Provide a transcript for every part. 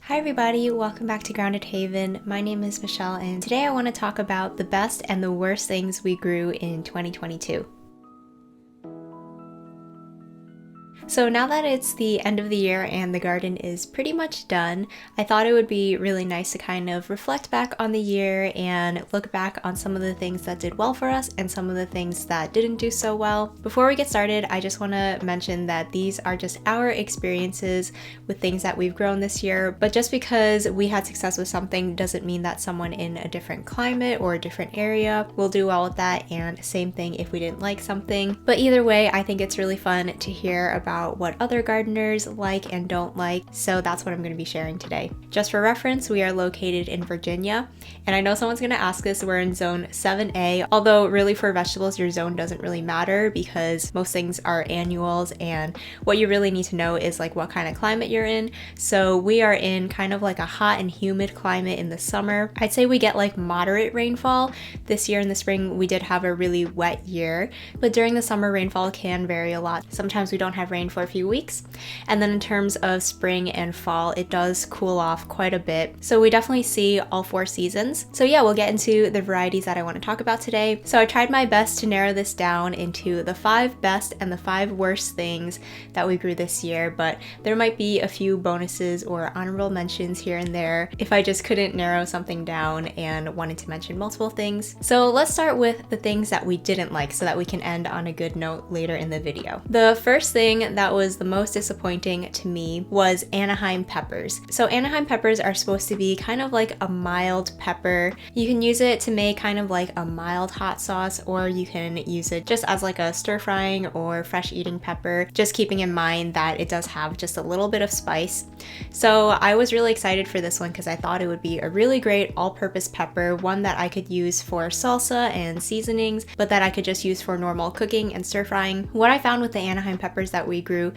Hi everybody, welcome back to Grounded Haven. My name is Michelle and today I want to talk about the best and the worst things we grew in 2022. So now that it's the end of the year and the garden is pretty much done, I thought it would be really nice to kind of reflect back on the year and look back on some of the things that did well for us and some of the things that didn't do so well. Before we get started, I just want to mention that these are just our experiences with things that we've grown this year, but just because we had success with something doesn't mean that someone in a different climate or a different area will do well with that, and same thing if we didn't like something. But either way, I think it's really fun to hear about what other gardeners like and don't like, so that's what I'm going to be sharing today. Just for reference, we are located in Virginia, and I know someone's going to ask this, we're in zone 7A, although really for vegetables your zone doesn't really matter because most things are annuals, and what you really need to know is like what kind of climate you're in. So we are in kind of like a hot and humid climate in the summer. I'd say we get like moderate rainfall. This year in the spring we did have a really wet year, but during the summer rainfall can vary a lot. Sometimes we don't have rain for a few weeks, and then in terms of spring and fall it does cool off quite a bit, so we definitely see all four seasons. So yeah, we'll get into the varieties that I want to talk about today. So I tried my best to narrow this down into the 5 best and the 5 worst things that we grew this year, but there might be a few bonuses or honorable mentions here and there if I just couldn't narrow something down and wanted to mention multiple things. So let's start with the things that we didn't like so that we can end on a good note later in the video. The first thing that was the most disappointing to me was Anaheim Peppers. So Anaheim Peppers are supposed to be kind of like a mild pepper. You can use it to make kind of like a mild hot sauce, or you can use it just as like a stir frying or fresh eating pepper, just keeping in mind that it does have just a little bit of spice. So I was really excited for this one because I thought it would be a really great all-purpose pepper, one that I could use for salsa and seasonings, but that I could just use for normal cooking and stir frying. What I found with the Anaheim peppers that we grew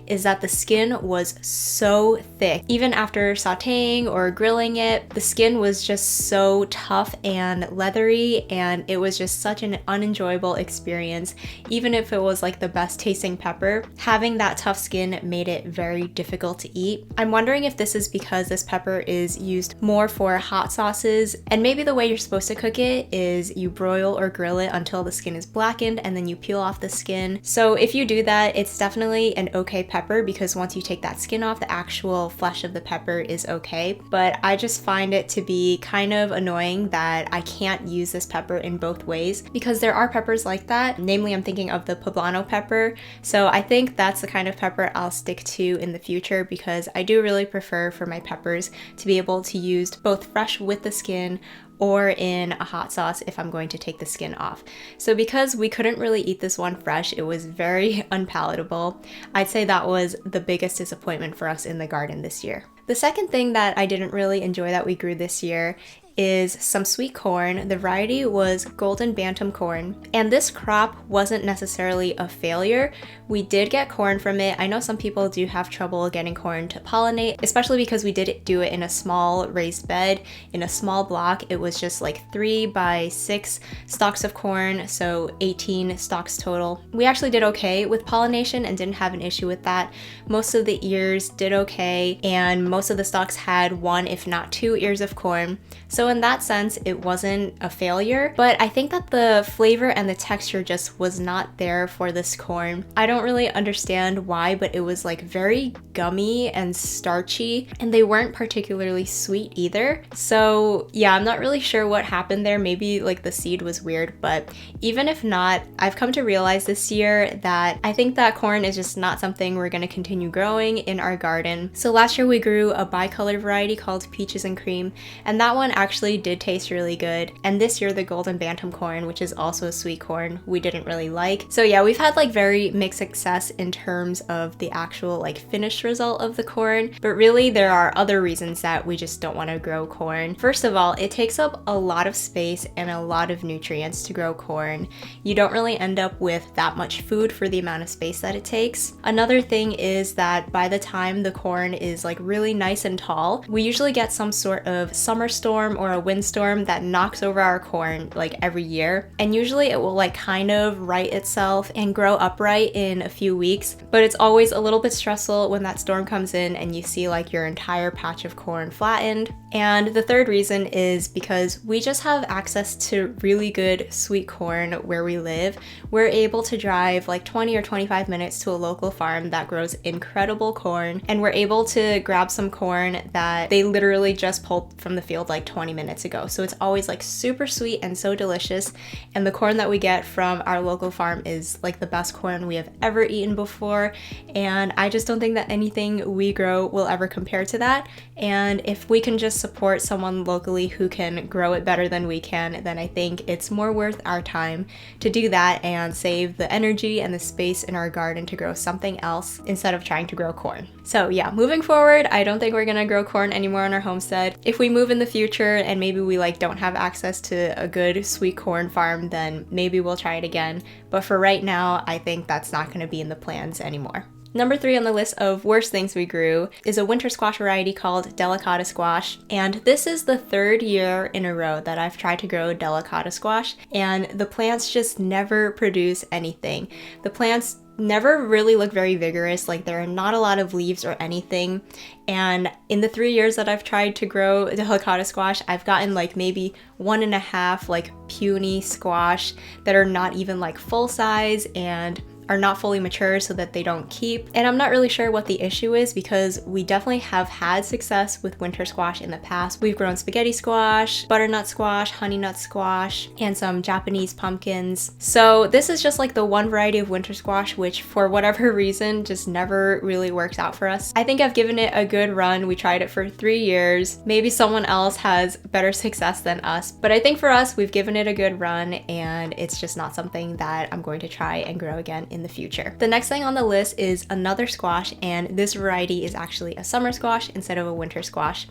is that the skin was so thick. Even after sauteing or grilling it, the skin was just so tough and leathery, and it was just such an unenjoyable experience. Even if it was like the best tasting pepper, having that tough skin made it very difficult to eat. I'm wondering if this is because this pepper is used more for hot sauces, and maybe the way you're supposed to cook it is you broil or grill it until the skin is blackened and then you peel off the skin. So if you do that, it's definitely an okay pepper because once you take that skin off, the actual flesh of the pepper is okay. But I just find it to be kind of annoying that I can't use this pepper in both ways, because there are peppers like that. Namely, I'm thinking of the poblano pepper. So I think that's the kind of pepper I'll stick to in the future, because I do really prefer for my peppers to be able to use both fresh with the skin or in a hot sauce if I'm going to take the skin off. So because we couldn't really eat this one fresh, it was very unpalatable. I'd say that was the biggest disappointment for us in the garden this year. The second thing that I didn't really enjoy that we grew this year is some sweet corn. The variety was golden Bantam corn, and this crop wasn't necessarily a failure. We did get corn from it. I know some people do have trouble getting corn to pollinate, especially because we did do it in a small raised bed in a small block. It was just like 3 by 6 stalks of corn, so 18 stalks total. We actually did okay with pollination and didn't have an issue with that. Most of the ears did okay, and most of the stalks had 1 if not 2 ears of corn. So in that sense, it wasn't a failure, but I think that the flavor and the texture just was not there for this corn. I don't really understand why, but it was like very gummy and starchy, and they weren't particularly sweet either. So yeah, I'm not really sure what happened there. Maybe like the seed was weird, but even if not, I've come to realize this year that I think that corn is just not something we're going to continue growing in our garden. So last year we grew a bicolor variety called Peaches and Cream, and that one actually did taste really good. And this year the golden Bantam corn, which is also a sweet corn, we didn't really like. So yeah, we've had like very mixed success in terms of the actual like finished result of the corn, but really there are other reasons that we just don't want to grow corn. First of all, it takes up a lot of space and a lot of nutrients to grow corn. You don't really end up with that much food for the amount of space that it takes. Another thing is that by the time the corn is like really nice and tall, we usually get some sort of summer storm or a windstorm that knocks over our corn like every year. And usually it will like kind of right itself and grow upright in a few weeks, but it's always a little bit stressful when that storm comes in and you see like your entire patch of corn flattened. And the third reason is because we just have access to really good sweet corn where we live. We're able to drive like 20 or 25 minutes to a local farm that grows incredible corn, and we're able to grab some corn that they literally just pulled from the field like 20 minutes ago. So it's always like super sweet and so delicious, and the corn that we get from our local farm is like the best corn we have ever eaten before, and I just don't think that anything we grow will ever compare to that. And if we can just support someone locally who can grow it better than we can, then I think it's more worth our time to do that and save the energy and the space in our garden to grow something else instead of trying to grow corn. So yeah, moving forward, I don't think we're gonna grow corn anymore on our homestead. If we move in the future and maybe we like don't have access to a good sweet corn farm, then maybe we'll try it again. But for right now, I think that's not gonna be in the plans anymore. Number 3 on the list of worst things we grew is a winter squash variety called Delicata Squash. And this is the 3rd year in a row that I've tried to grow Delicata Squash, and the plants just never produce anything. The plants never really look very vigorous, like there are not a lot of leaves or anything. And in the 3 years that I've tried to grow Delicata Squash, I've gotten like maybe 1.5 like puny squash that are not even like full size and are not fully mature so that they don't keep. And I'm not really sure what the issue is, because we definitely have had success with winter squash in the past. We've grown spaghetti squash, butternut squash, honey nut squash, and some Japanese pumpkins. So this is just like the one variety of winter squash which for whatever reason just never really works out for us. I think I've given it a good run. We tried it for 3 years. Maybe someone else has better success than us, but I think for us, we've given it a good run, and it's just not something that I'm going to try and grow again in the future. The next thing on the list is another squash, and this variety is actually a summer squash instead of a winter squash.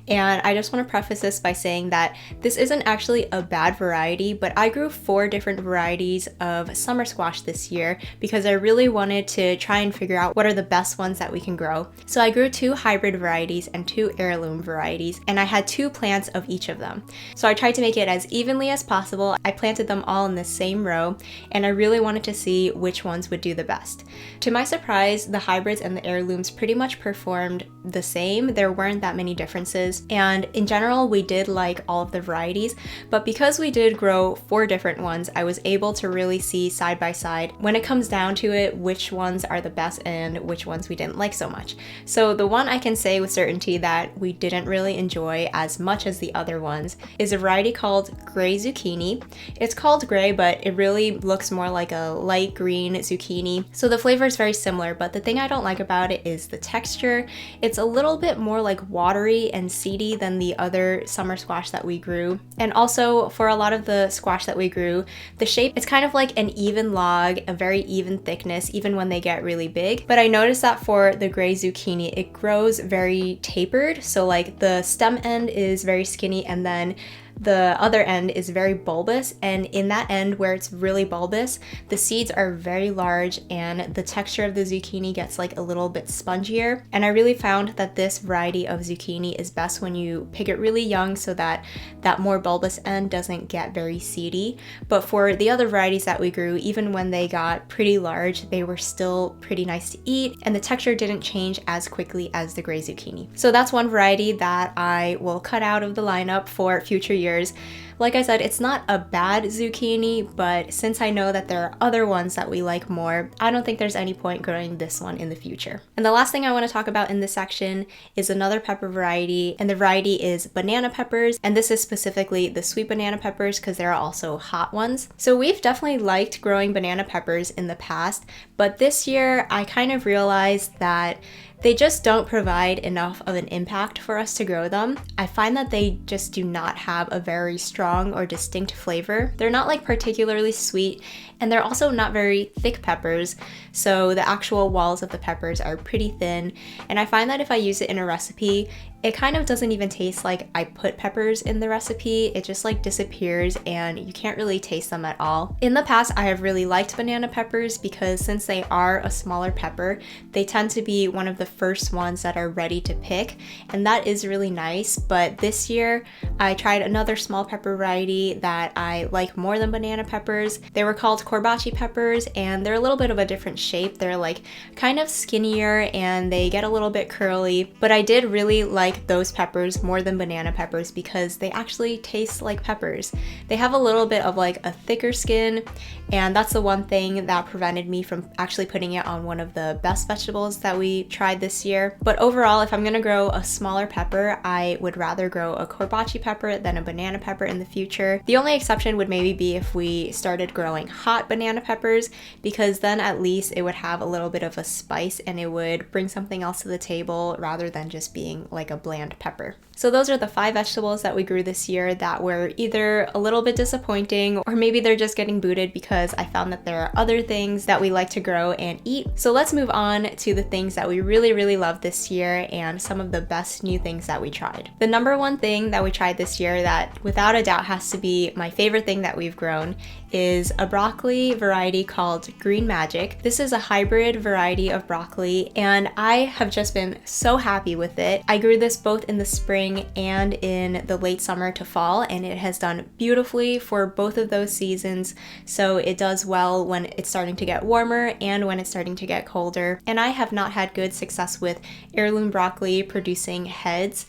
And I just want to preface this by saying that this isn't actually a bad variety, but I grew 4 different varieties of summer squash this year because I really wanted to try and figure out what are the best ones that we can grow. So I grew 2 hybrid varieties and 2 heirloom varieties, and I had 2 plants of each of them. So I tried to make it as evenly as possible. I planted them all in the same row, and I really wanted to see which ones would do the best. To my surprise, the hybrids and the heirlooms pretty much performed the same. There weren't that many differences, and in general we did like all of the varieties, but because we did grow 4 different ones, I was able to really see side by side when it comes down to it which ones are the best and which ones we didn't like so much. So the one I can say with certainty that we didn't really enjoy as much as the other ones is a variety called gray zucchini. It's called gray, but it really looks more like a light green zucchini. So the flavor is very similar, but the thing I don't like about it is the texture. It's a little bit more like watery and seedy than the other summer squash that we grew. And also for a lot of the squash that we grew, the shape, it's kind of like an even log, a very even thickness, even when they get really big. But I noticed that for the gray zucchini, it grows very tapered. So like the stem end is very skinny, and then the other end is very bulbous, and in that end where it's really bulbous, the seeds are very large and the texture of the zucchini gets like a little bit spongier. And I really found that this variety of zucchini is best when you pick it really young so that that more bulbous end doesn't get very seedy. But for the other varieties that we grew, even when they got pretty large, they were still pretty nice to eat, and the texture didn't change as quickly as the gray zucchini. So that's one variety that I will cut out of the lineup for future years. Like I said, it's not a bad zucchini, but since I know that there are other ones that we like more, I don't think there's any point growing this one in the future. And the last thing I want to talk about in this section is another pepper variety, and the variety is banana peppers, and this is specifically the sweet banana peppers because there are also hot ones. So we've definitely liked growing banana peppers in the past, but this year I kind of realized that they just don't provide enough of an impact for us to grow them. I find that they just do not have a very strong or distinct flavor. They're not like particularly sweet, and they're also not very thick peppers, so the actual walls of the peppers are pretty thin, and I find that if I use it in a recipe, it kind of doesn't even taste like I put peppers in the recipe. It just like disappears and you can't really taste them at all. In the past, I have really liked banana peppers because since they are a smaller pepper, they tend to be one of the first ones that are ready to pick, and that is really nice. But this year, I tried another small pepper variety that I like more than banana peppers. They were called corbaci peppers, and they're a little bit of a different shape. They're like kind of skinnier and they get a little bit curly, but I did really like those peppers more than banana peppers because they actually taste like peppers. They have a little bit of like a thicker skin, and that's the one thing that prevented me from actually putting it on one of the best vegetables that we tried this year. But overall, if I'm gonna grow a smaller pepper, I would rather grow a corbaci pepper than a banana pepper in the future. The only exception would maybe be if we started growing hot banana peppers, because then at least it would have a little bit of a spice and it would bring something else to the table rather than just being like a bland pepper. So those are the 5 vegetables that we grew this year that were either a little bit disappointing or maybe they're just getting booted because I found that there are other things that we like to grow and eat. So let's move on to the things that we really love this year and some of the best new things that we tried. The number one thing that we tried this year that without a doubt has to be my favorite thing that we've grown is a broccoli variety called Green Magic. This is a hybrid variety of broccoli and I have just been so happy with it. I grew this both in the spring and in the late summer to fall, and it has done beautifully for both of those seasons. So it does well when it's starting to get warmer and when it's starting to get colder. And I have not had good success with heirloom broccoli producing heads.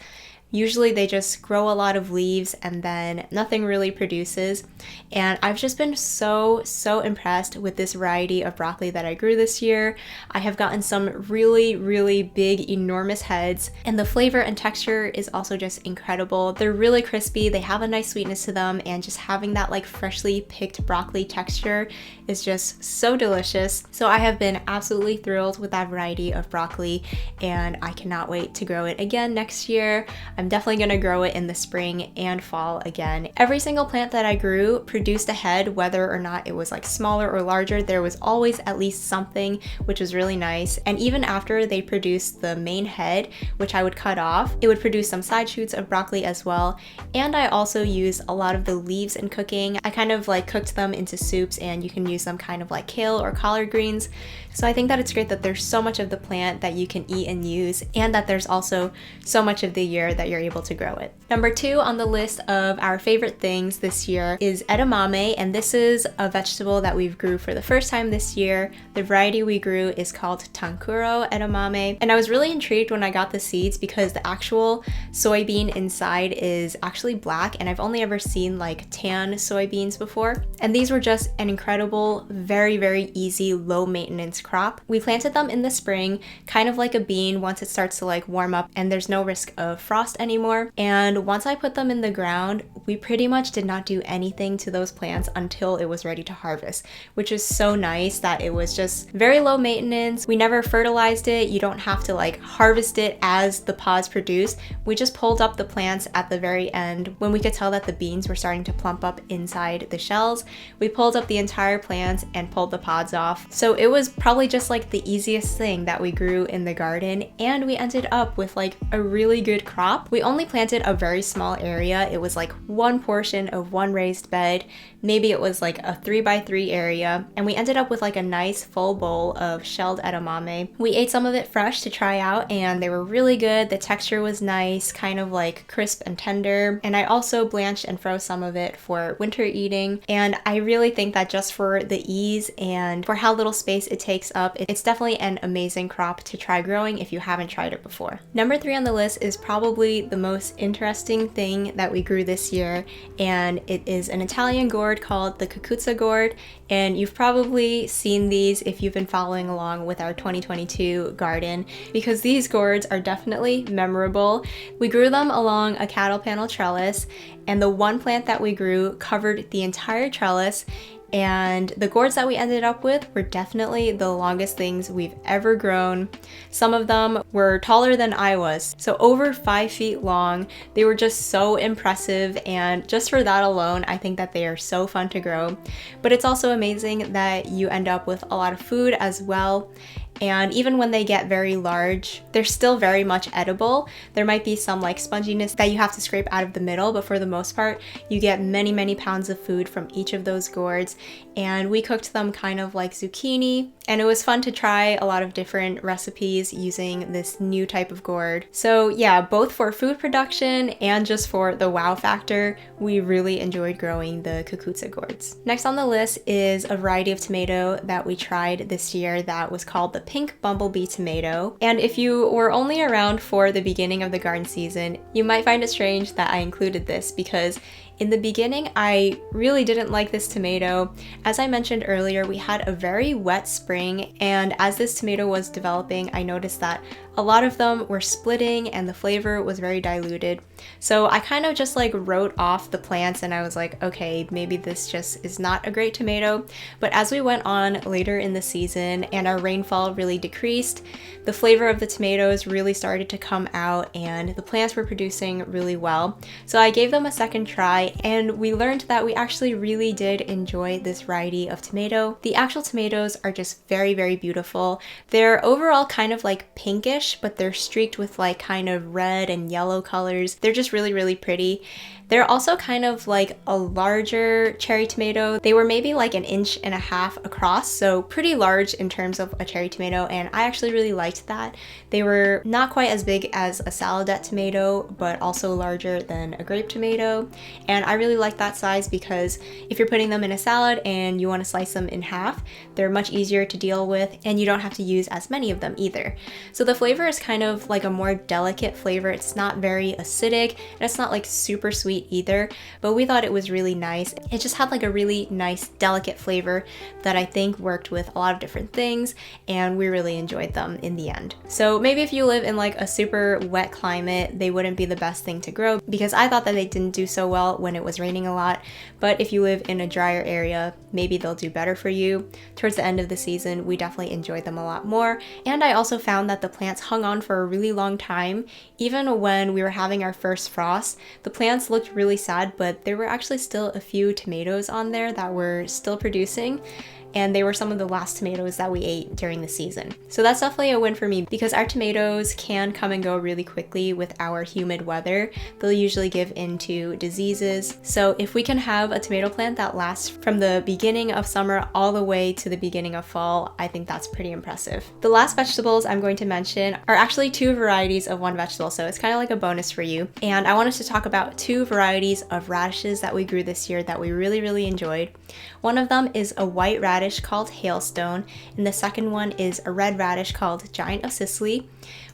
Usually they just grow a lot of leaves and then nothing really produces. And I've just been so impressed with this variety of broccoli that I grew this year. I have gotten some really big, enormous heads, and the flavor and texture is also just incredible. They're really crispy, they have a nice sweetness to them, and just having that like freshly picked broccoli texture is just so delicious. So I have been absolutely thrilled with that variety of broccoli, and I cannot wait to grow it again next year. I'm definitely going to grow it in the spring and fall again. Every single plant that I grew produced a head, whether or not it was like smaller or larger. There was always at least something, which was really nice. And even after they produced the main head, which I would cut off, it would produce some side shoots of broccoli as well. And I also use a lot of the leaves in cooking. I kind of like cooked them into soups, and you can use them kind of like kale or collard greens. So I think that it's great that there's so much of the plant that you can eat and use, and that there's also so much of the year that you're able to grow it. Number 2 on the list of our favorite things this year is edamame, and this is a vegetable that we've grew for the first time this year. The variety we grew is called Tankuro edamame, and I was really intrigued when I got the seeds because the actual soybean inside is actually black, and I've only ever seen like tan soybeans before. And these were just an incredible, very easy, low maintenance crop. We planted them in the spring, kind of like a bean once it starts to like warm up and there's no risk of frost anymore. And once I put them in the ground, we pretty much did not do anything to those plants until it was ready to harvest, which is so nice that it was just very low maintenance. We never fertilized it. You don't have to like harvest it as the pods produce. We just pulled up the plants at the very end when we could tell that the beans were starting to plump up inside the shells. We pulled up the entire plant and pulled the pods off. So it was probably just like the easiest thing that we grew in the garden, and we ended up with like a really good crop. We only planted a very small area. It was like one portion of one raised bed. Maybe it was like a 3x3 area, and we ended up with like a nice full bowl of shelled edamame. We ate some of it fresh to try out, and they were really good. The texture was nice, kind of like crisp and tender, and I also blanched and froze some of it for winter eating. And I really think that just for the ease and for how little space it takes up, it's definitely an amazing crop to try growing if you haven't tried it before. Number 3 on the list is probably the most interesting thing that we grew this year, and it is an Italian gourd called the Cucuzza gourd, and you've probably seen these if you've been following along with our 2022 garden, because these gourds are definitely memorable. We grew them along a cattle panel trellis, and the one plant that we grew covered the entire trellis. And the gourds that we ended up with were definitely the longest things we've ever grown. Some of them were taller than I was, so over 5 feet long. They were just so impressive, and just for that alone, I think that they are so fun to grow. But it's also amazing that you end up with a lot of food as well. And even when they get very large, they're still very much edible. There might be some like sponginess that you have to scrape out of the middle, but for the most part, you get many, many pounds of food from each of those gourds. And we cooked them kind of like zucchini, and it was fun to try a lot of different recipes using this new type of gourd. So yeah, both for food production and just for the wow factor, we really enjoyed growing the Cucuzza gourds. Next on the list is a variety of tomato that we tried this year that was called the pink bumblebee tomato. And if you were only around for the beginning of the garden season, you might find it strange that I included this because in the beginning, I really didn't like this tomato. As I mentioned earlier, we had a very wet spring, and as this tomato was developing, I noticed that a lot of them were splitting and the flavor was very diluted. So I kind of just like wrote off the plants and I was like, okay, maybe this just is not a great tomato. But as we went on later in the season and our rainfall really decreased, the flavor of the tomatoes really started to come out and the plants were producing really well. So I gave them a second try and we learned that we actually really did enjoy this variety of tomato. The actual tomatoes are just very, very beautiful. They're overall kind of like pinkish, but they're streaked with like kind of red and yellow colors. They're just really, really pretty. They're also kind of like a larger cherry tomato. They were maybe like 1.5 inches across, so pretty large in terms of a cherry tomato, and I actually really liked that. They were not quite as big as a saladette tomato, but also larger than a grape tomato, and I really like that size because if you're putting them in a salad and you want to slice them in half, they're much easier to deal with and you don't have to use as many of them either. So the flavor is kind of like a more delicate flavor. It's not very acidic and it's not like super sweet either, but we thought it was really nice. It just had like a really nice delicate flavor that I think worked with a lot of different things, and we really enjoyed them in the end. So maybe if you live in like a super wet climate, they wouldn't be the best thing to grow because I thought that they didn't do so well when it was raining a lot, but if you live in a drier area, maybe they'll do better for you. Towards the end of the season, we definitely enjoyed them a lot more, and I also found that the plants hung on for a really long time. Even when we were having our first frost, the plants looked really sad, but there were actually still a few tomatoes on there that were still producing, and they were some of the last tomatoes that we ate during the season. So that's definitely a win for me because our tomatoes can come and go really quickly with our humid weather. They'll usually give into diseases. So if we can have a tomato plant that lasts from the beginning of summer all the way to the beginning of fall, I think that's pretty impressive. The last vegetables I'm going to mention are actually 2 varieties of one vegetable, so it's kind of like a bonus for you. And I wanted to talk about 2 varieties of radishes that we grew this year that we really, really enjoyed. One of them is a white radish called Hailstone, and the second one is a red radish called Giant of Sicily.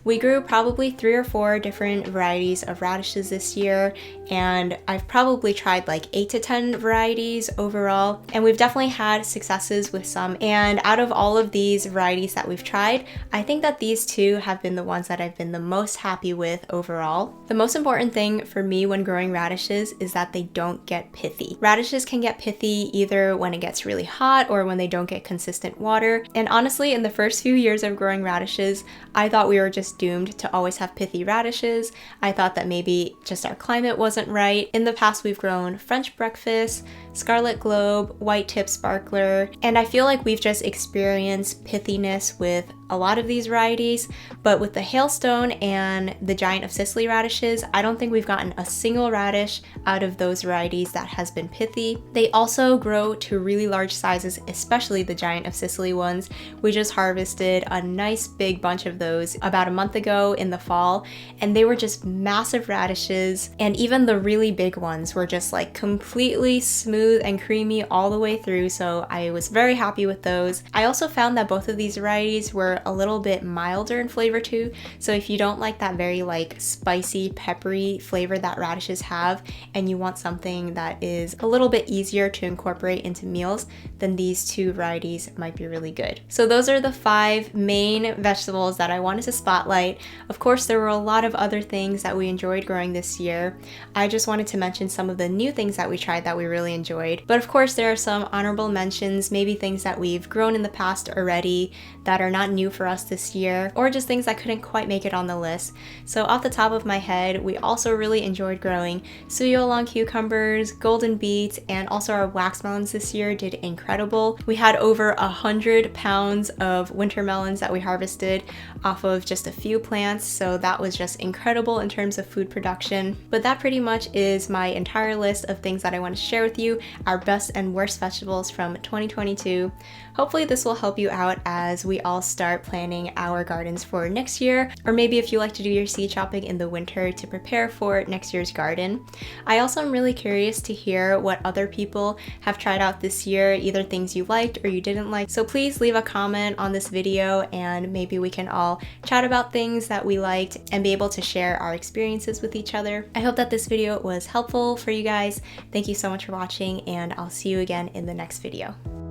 We grew probably 3 or 4 different varieties of radishes this year, and I've probably tried like 8 to 10 varieties overall, and we've definitely had successes with some. And out of all of these varieties that we've tried, I think that these 2 have been the ones that I've been the most happy with overall. The most important thing for me when growing radishes is that they don't get pithy. Radishes can get pithy either when it gets really hot or when they don't get consistent water, and honestly, in the first few years of growing radishes, I thought we were just doomed to always have pithy radishes. I thought that maybe just our climate wasn't right. In the past, we've grown French breakfast, Scarlet Globe, White Tip Sparkler, and I feel like we've just experienced pithiness with a lot of these varieties, but with the Hailstone and the Giant of Sicily radishes, I don't think we've gotten a single radish out of those varieties that has been pithy. They also grow to really large sizes, especially the Giant of Sicily ones. We just harvested a nice big bunch of those about a month ago in the fall, and they were just massive radishes, and even the really big ones were just like completely smooth and creamy all the way through, so I was very happy with those. I also found that both of these varieties were a little bit milder in flavor too, so if you don't like that very like spicy, peppery flavor that radishes have, and you want something that is a little bit easier to incorporate into meals, then these 2 varieties might be really good. So those are the 5 main vegetables that I wanted to spotlight. Of course, there were a lot of other things that we enjoyed growing this year. I just wanted to mention some of the new things that we tried that we really enjoyed. But of course, there are some honorable mentions, maybe things that we've grown in the past already that are not new new for us this year, or just things that couldn't quite make it on the list. So off the top of my head, we also really enjoyed growing suyo long cucumbers, golden beets, and also our wax melons this year did incredible. We had over 100 pounds of winter melons that we harvested off of just a few plants, so that was just incredible in terms of food production. But that pretty much is my entire list of things that I want to share with you, our best and worst vegetables from 2022. Hopefully this will help you out as we all start planning our gardens for next year, or maybe if you like to do your seed chopping in the winter to prepare for next year's garden. I also am really curious to hear what other people have tried out this year, either things you liked or you didn't like. So please leave a comment on this video and maybe we can all chat about things that we liked and be able to share our experiences with each other. I hope that this video was helpful for you guys. Thank you so much for watching, and I'll see you again in the next video.